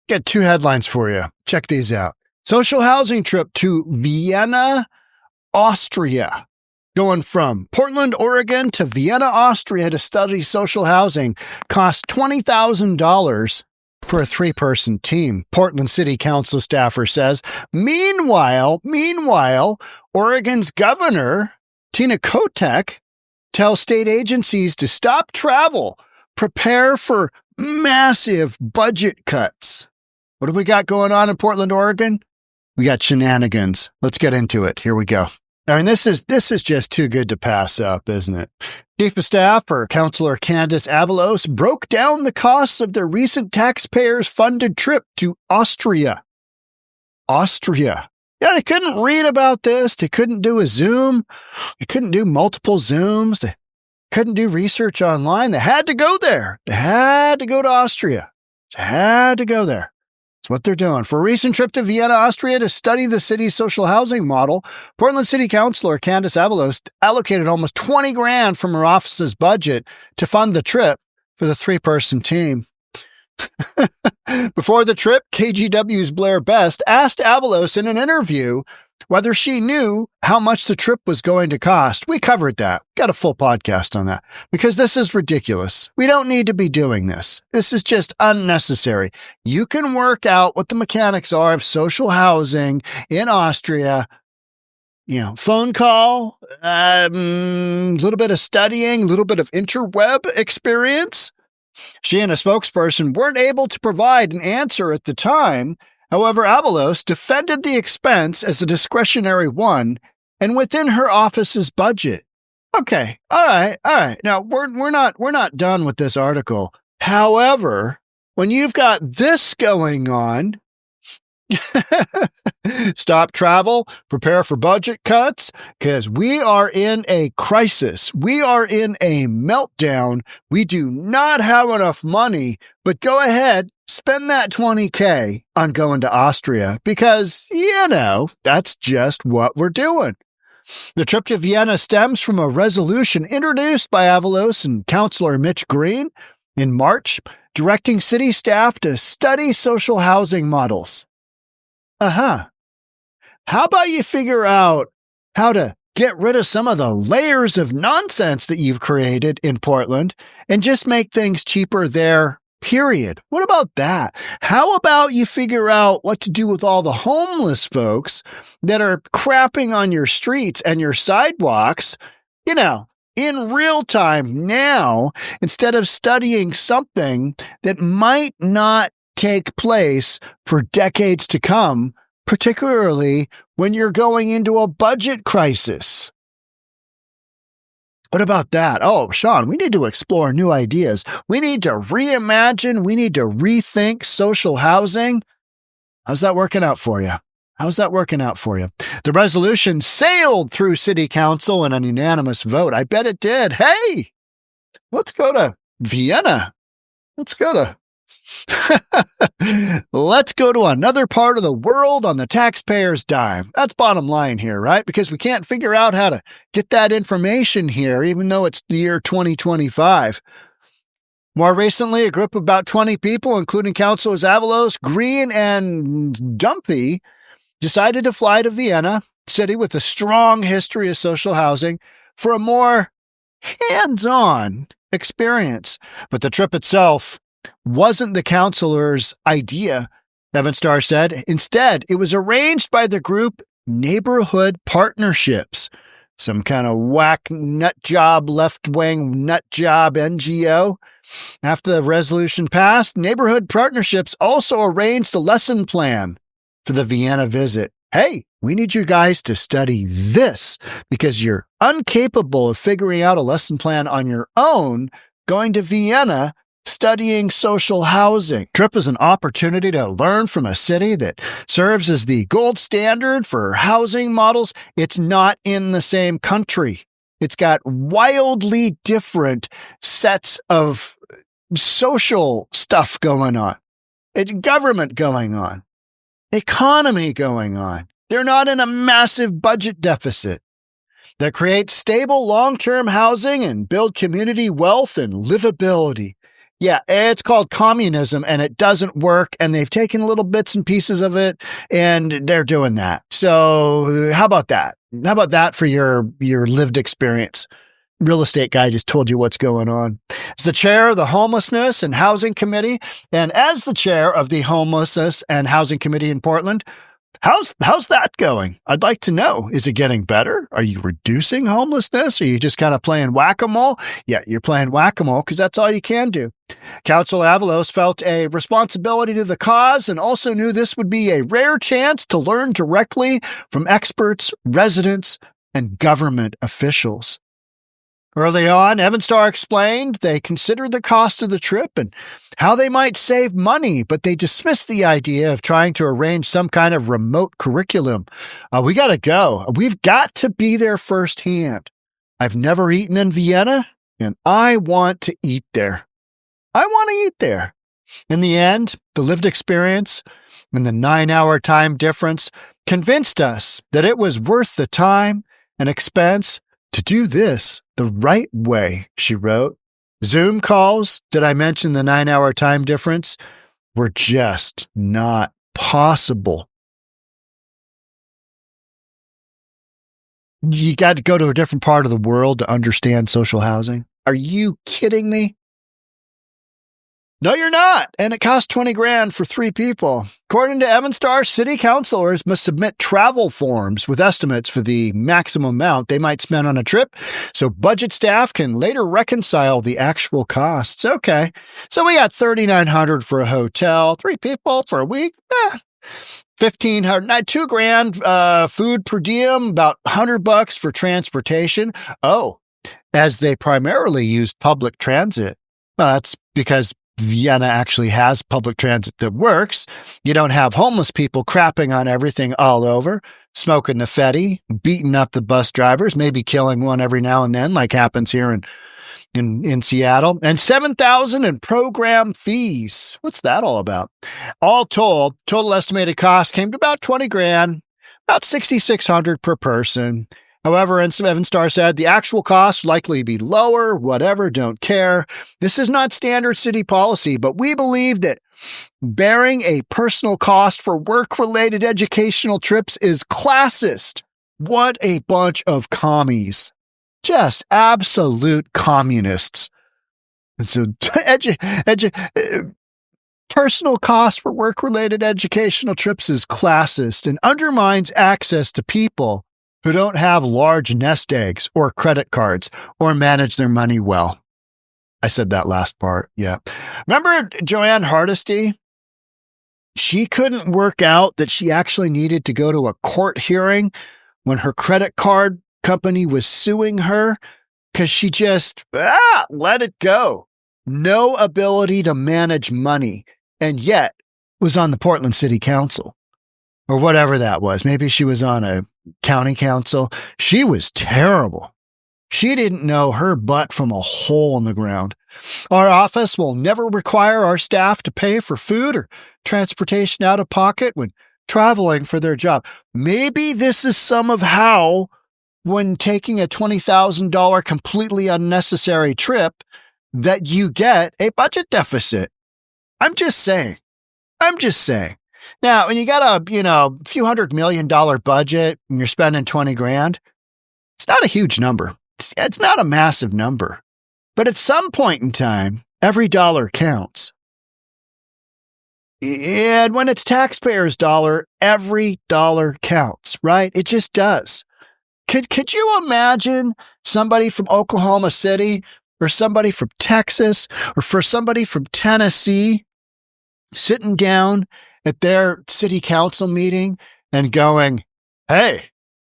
Get two headlines for you. Check these out. Social housing trip to Vienna, Austria. Going from Portland, Oregon to Vienna, Austria to study social housing cost $20,000 for a 3-person team, Portland City Council staffer says. Meanwhile, Oregon's Governor Tina Kotek tells state agencies to stop travel, prepare for massive budget cuts. What do we got going on in Portland, Oregon? We got shenanigans. Let's get into it. Here we go. I mean, this is just too good to pass up, isn't it? Chief of Staff for Councillor 𝗪𝗪𝗧𝗛 broke down the costs of their recent taxpayers-funded trip to Austria. Austria. Yeah, they couldn't read about this. They couldn't do a Zoom. They couldn't do multiple Zooms. They couldn't do research online. They had to go there. They had to go to Austria. They had to go there. That's what they're doing. For a recent trip to Vienna, Austria to study the city's social housing model, Portland City Councilor 𝗪𝗪𝗧𝗛 allocated almost $20,000 from her office's budget to fund the trip for the 3-person team. Before the trip, KGW's Blair Best asked 𝗪𝗪𝗧𝗛 in an interview whether she knew how much the trip was going to cost. We covered that. Got a full podcast on that because this is ridiculous. We don't need to be doing this. This is just unnecessary. You can work out what the mechanics are of social housing in Austria. You know, phone call, a little bit of studying, a little bit of interweb experience. She and a spokesperson weren't able to provide an answer at the time. However, 𝗪𝗪𝗧𝗛 defended the expense as a discretionary one and within her office's budget. Okay, all right. Now we're not done with this article. However, when you've got this going on, stop travel, prepare for budget cuts, because we are in a crisis. We are in a meltdown. We do not have enough money, but go ahead, spend that $20,000 on going to Austria because, that's just what we're doing. The trip to Vienna stems from a resolution introduced by 𝗪𝗪𝗧𝗛 and Councillor Mitch Green in March, directing city staff to study social housing models. How about you figure out how to get rid of some of the layers of nonsense that you've created in Portland and just make things cheaper there, period? What about that? How about you figure out what to do with all the homeless folks that are crapping on your streets and your sidewalks, in real time now, instead of studying something that might not take place for decades to come, particularly when you're going into a budget crisis. What about that? Oh, Sean, we need to explore new ideas. We need to reimagine. We need to rethink social housing. How's that working out for you? The resolution sailed through City Council in a unanimous vote. I bet it did. Hey, let's go to Vienna. Let's go to another part of the world on the taxpayer's dime. That's bottom line here, right? Because we can't figure out how to get that information here, even though it's the year 2025. More recently, a group of about 20 people, including Councilors 𝗪𝗪𝗧𝗛, Green, and 𝗪𝗪𝗧𝗪, decided to fly to Vienna, city with a strong history of social housing, for a more hands-on experience. But the trip itself wasn't the councilor's idea, Evan Starr said. Instead, it was arranged by the group Neighborhood Partnerships, some kind of whack nut job, left-wing nut job NGO. After the resolution passed, Neighborhood Partnerships also arranged a lesson plan for the Vienna visit. Hey, we need you guys to study this because you're incapable of figuring out a lesson plan on your own going to Vienna studying social housing. Trip is an opportunity to learn from a city that serves as the gold standard for housing models. It's not in the same country. It's got wildly different sets of social stuff going on, government going on, economy going on. They're not in a massive budget deficit that creates stable long-term housing and build community wealth and livability. Yeah, it's called communism, and it doesn't work, and they've taken little bits and pieces of it, and they're doing that. So how about that? How about that for your lived experience? Real estate guy just told you what's going on. As the chair of the Homelessness and Housing Committee, and as the chair of the Homelessness and Housing Committee in Portland, how's that going? I'd like to know. Is it getting better? Are you reducing homelessness? Are you just kind of playing whack-a-mole? Yeah, you're playing whack-a-mole because that's all you can do. Councilor Avalos felt a responsibility to the cause and also knew this would be a rare chance to learn directly from experts, residents, and government officials. Early on, 𝗪𝗡𝗧 explained they considered the cost of the trip and how they might save money, but they dismissed the idea of trying to arrange some kind of remote curriculum. We got to go. We've got to be there firsthand. I've never eaten in Vienna, and I want to eat there. I want to eat there. In the end, the lived experience and the 9-hour time difference convinced us that it was worth the time and expense to do this the right way, she wrote. Zoom calls, did I mention the 9-hour time difference, were just not possible. You got to go to a different part of the world to understand social housing. Are you kidding me? No, you're not. And it costs $20,000 for 3 people. According to 𝗪𝗡𝗧, city councilors must submit travel forms with estimates for the maximum amount they might spend on a trip, so budget staff can later reconcile the actual costs. Okay. So we got $3,900 for a hotel, 3 people for a week. $1,500, $2,000 food per diem, about $100 for transportation. Oh, as they primarily used public transit. Well, that's because Vienna actually has public transit that works. You don't have homeless people crapping on everything all over, smoking the 𝗨𝗏𝗍, beating up the bus drivers, maybe killing one every now and then, like happens here in Seattle, and $7,000 in program fees. What's that all about? All told, total estimated cost came to about $20,000, about $6,600 per person. However, 𝗪𝗡𝗧 said the actual cost will likely be lower, whatever, don't care. This is not standard city policy, but we believe that bearing a personal cost for work-related educational trips is classist. What a bunch of commies. Just absolute communists. So, personal cost for work-related educational trips is classist and undermines access to people who don't have large nest eggs or credit cards or manage their money well. I said that last part, yeah. Remember Joanne Hardesty? She couldn't work out that she actually needed to go to a court hearing when her credit card company was suing her because she just let it go. No ability to manage money, and yet was on the Portland City Council. Or whatever that was. Maybe she was on a county council. She was terrible. She didn't know her butt from a hole in the ground. Our office will never require our staff to pay for food or transportation out of pocket when traveling for their job. Maybe this is some of how, when taking a $20,000 completely unnecessary trip, that you get a budget deficit. I'm just saying. Now, when you got a, few $100 million budget and you're spending $20,000, it's not a huge number. It's not a massive number. But at some point in time, every dollar counts. And when it's taxpayers' dollar, every dollar counts, right? It just does. Could you imagine somebody from Oklahoma City or somebody from Texas or for somebody from Tennessee sitting down at their city council meeting and going, hey,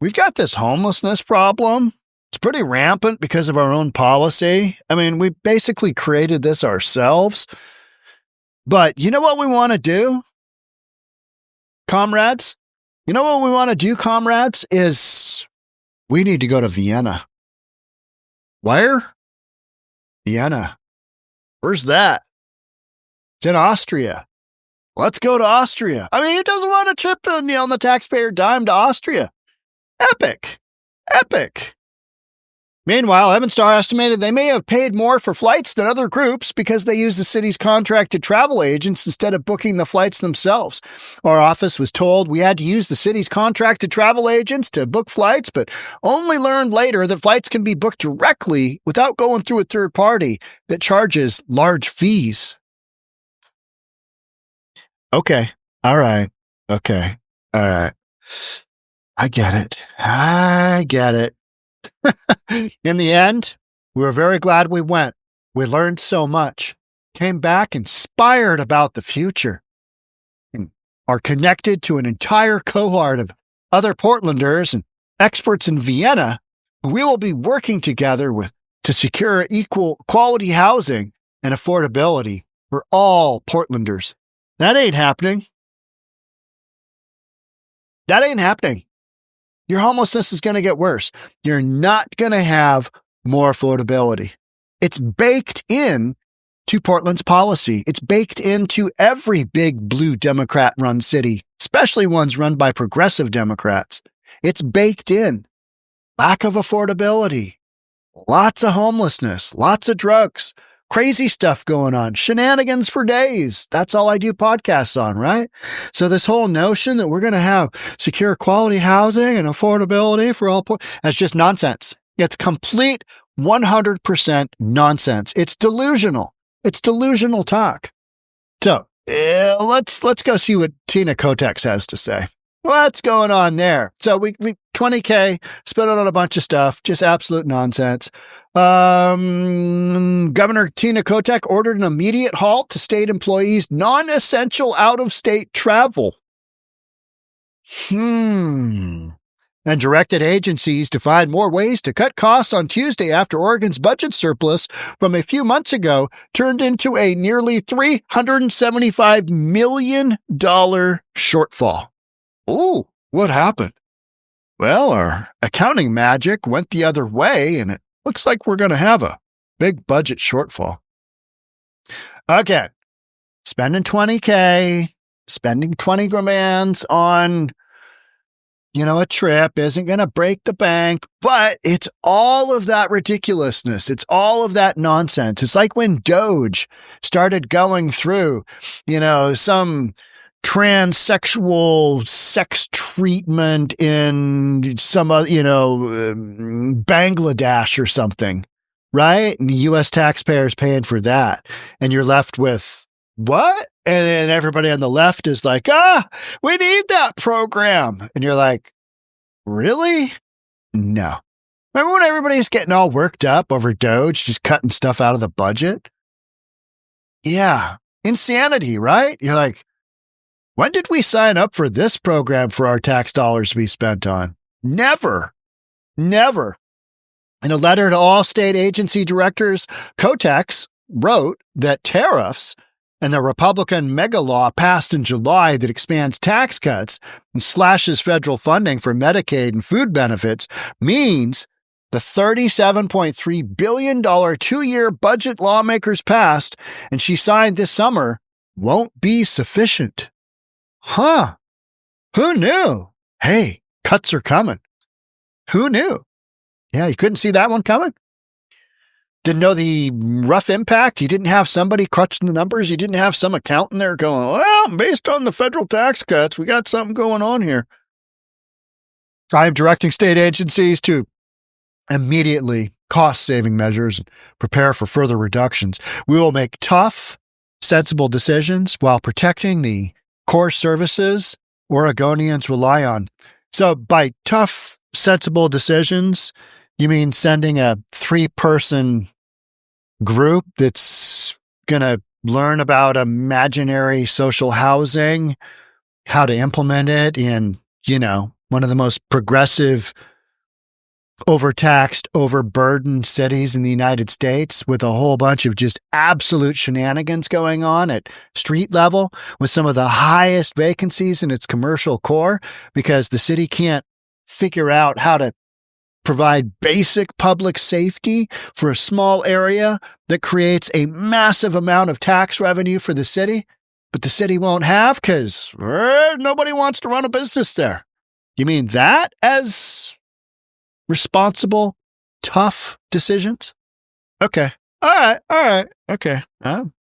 we've got this homelessness problem. It's pretty rampant because of our own policy. I mean, we basically created this ourselves. But you know what we want to do, comrades? You know what we want to do, comrades, is we need to go to Vienna. Where? Vienna. Where's that? It's in Austria. Let's go to Austria. I mean, who doesn't want a trip on the taxpayer dime to Austria? Epic. Meanwhile, Evanstar estimated they may have paid more for flights than other groups because they use the city's contracted travel agents instead of booking the flights themselves. Our office was told we had to use the city's contracted travel agents to book flights, but only learned later that flights can be booked directly without going through a third party that charges large fees. Okay. All right. Okay. All right. I get it. In the end, we were very glad we went. We learned so much, came back inspired about the future, and are connected to an entire cohort of other Portlanders and experts in Vienna who we will be working together with to secure equal quality housing and affordability for all Portlanders. That ain't happening. Your homelessness is going to get worse. You're not going to have more affordability. It's baked in to Portland's policy. It's baked into every big blue Democrat-run city, especially ones run by progressive Democrats. It's baked in. Lack of affordability, lots of homelessness, lots of drugs, crazy stuff going on, shenanigans for days. That's all I do podcasts on, right? So this whole notion that we're going to have secure quality housing and affordability for all, that's just nonsense. It's complete 100% nonsense. It's delusional. It's delusional talk. So let's go see what Tina Kotek has to say. What's going on there? So we $20K, spent it on a bunch of stuff, just absolute nonsense. Governor Tina Kotek ordered an immediate halt to state employees' non-essential out-of-state travel. And directed agencies to find more ways to cut costs on Tuesday after Oregon's budget surplus from a few months ago turned into a nearly $375 million shortfall. Ooh, what happened? Well, our accounting magic went the other way, and it looks like we're going to have a big budget shortfall. Okay, spending $20K, spending 20 grand on, a trip isn't going to break the bank, but it's all of that ridiculousness. It's all of that nonsense. It's like when Doge started going through, some transsexual sex treatment in some, Bangladesh or something, right? And the U.S. taxpayers paying for that. And you're left with what? And then everybody on the left is like, we need that program. And you're like, really? No. Remember when everybody's getting all worked up over Doge, just cutting stuff out of the budget? Yeah. Insanity, right? You're like, when did we sign up for this program for our tax dollars to be spent on? Never. In a letter to all state agency directors, Kotek wrote that tariffs and the Republican mega law passed in July that expands tax cuts and slashes federal funding for Medicaid and food benefits means the $37.3 billion 2-year budget lawmakers passed and she signed this summer won't be sufficient. Huh. Who knew? Hey, cuts are coming. Who knew? Yeah, you couldn't see that one coming? Didn't know the rough impact? You didn't have somebody crunching the numbers? You didn't have some accountant there going, well, based on the federal tax cuts, we got something going on here. I am directing state agencies to immediately cost-saving measures and prepare for further reductions. We will make tough, sensible decisions while protecting the core services Oregonians rely on. So by tough, sensible decisions, you mean sending a 3-person group that's going to learn about imaginary social housing, how to implement it in, one of the most progressive, overtaxed, overburdened cities in the United States with a whole bunch of just absolute shenanigans going on at street level with some of the highest vacancies in its commercial core because the city can't figure out how to provide basic public safety for a small area that creates a massive amount of tax revenue for the city, but the city won't have because nobody wants to run a business there. You mean that as responsible tough decisions? Okay. All right. Okay. I'm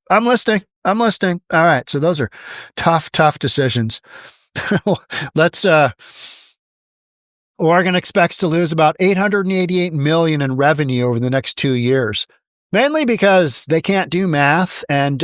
listening. I'm listening. All right. So those are tough decisions. Oregon expects to lose about $888 million in revenue over the next 2 years, mainly because they can't do math and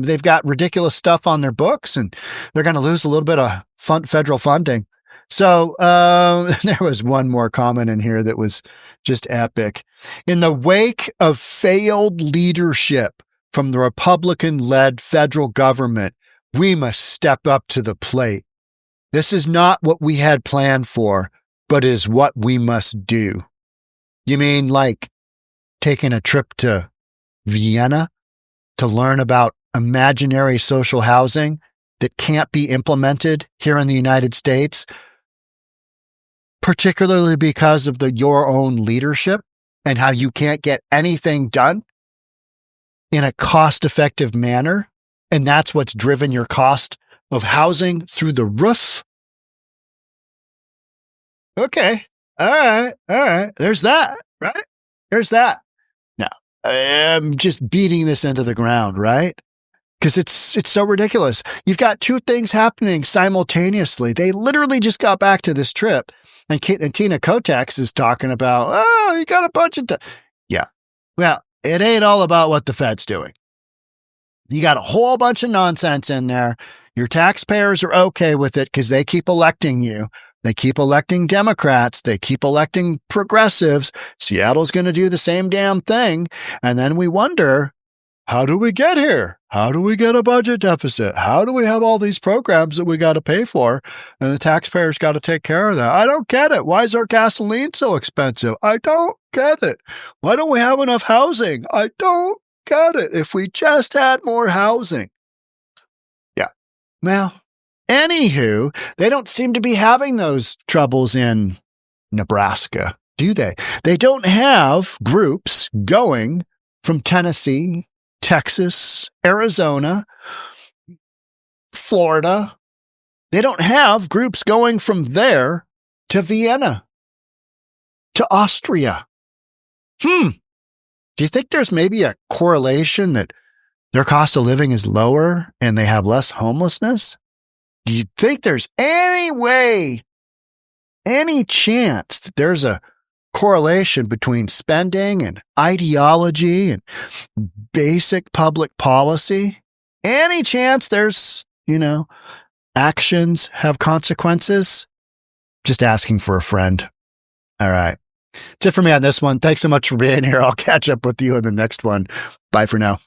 they've got ridiculous stuff on their books and they're going to lose a little bit of federal funding. So there was one more comment in here that was just epic. In the wake of failed leadership from the Republican-led federal government, we must step up to the plate. This is not what we had planned for, but is what we must do. You mean like taking a trip to Vienna to learn about imaginary social housing that can't be implemented here in the United States, particularly because of your own leadership and how you can't get anything done in a cost-effective manner, and that's what's driven your cost of housing through the roof? Okay. All right. There's that, right? There's that. Now, I'm just beating this into the ground, right? Because it's so ridiculous. You've got two things happening simultaneously. They literally just got back to this trip, and Tina Kotek is talking about, you got a bunch of... Yeah. Well, it ain't all about what the Fed's doing. You got a whole bunch of nonsense in there. Your taxpayers are okay with it because they keep electing you. They keep electing Democrats. They keep electing progressives. Seattle's going to do the same damn thing. And then we wonder, how do we get here? How do we get a budget deficit? How do we have all these programs that we got to pay for? And the taxpayers got to take care of that. I don't get it. Why is our gasoline so expensive? I don't get it. Why don't we have enough housing? I don't get it. If we just had more housing. Yeah. Well, anywho, they don't seem to be having those troubles in Nebraska, do they? They don't have groups going from Tennessee, Texas, Arizona, Florida. They don't have groups going from there to Vienna, to Austria. Do you think there's maybe a correlation that their cost of living is lower and they have less homelessness? Do you think there's any way, any chance that there's a correlation between spending and ideology and basic public policy? Any chance there's, actions have consequences? Just asking for a friend. All right. That's it for me on this one. Thanks so much for being here. I'll catch up with you in the next one. Bye for now.